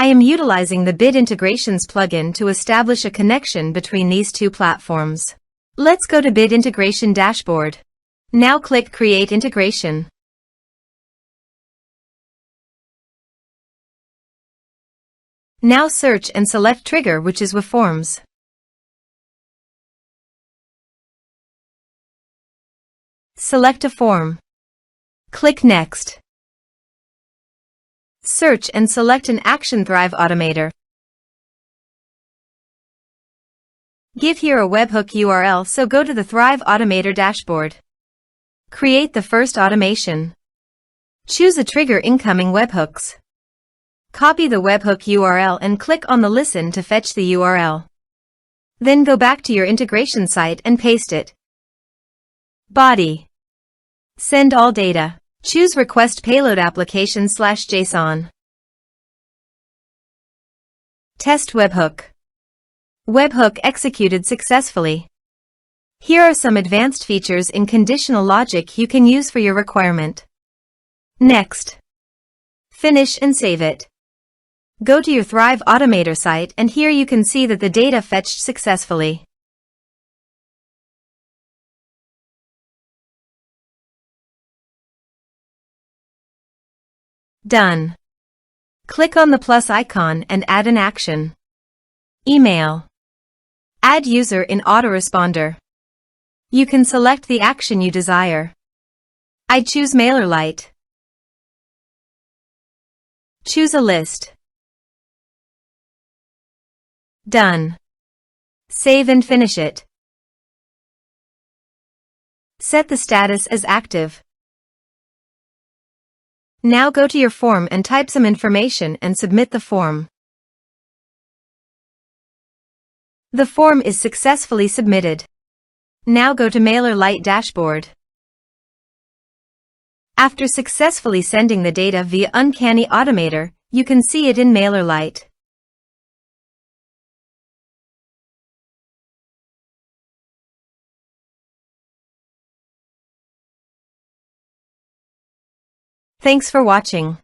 I am utilizing the Bit Integrations plugin to establish a connection between these two platforms. Let's go to Bit Integration Dashboard. Now click Create Integration. Now search and select Trigger, which is weForms. Select a form. Click Next. Search and select an action Thrive Automator. Give here a webhook URL, so go to the Thrive Automator dashboard. Create the first automation. Choose a trigger incoming webhooks. Copy the webhook URL and click on the Listen to fetch the URL. Then go back to your integration site and paste it. Body. Send all data. Choose Request Payload Application/JSON. Test webhook. Webhook executed successfully. Here are some advanced features in conditional logic you can use for your requirement. Next. Finish and save it. Go to your Thrive Automator site, and here you can see that the data fetched successfully. Done. Click on the plus icon and add an action. Email. Add user in autoresponder. You can select the action you desire. I choose MailerLite. Choose a list. Done. Save and finish it. Set the status as active. Now go to your form and type some information and submit the form. The form is successfully submitted. Now go to MailerLite dashboard. After successfully sending the data via Uncanny Automator, you can see it in MailerLite. Thanks for watching.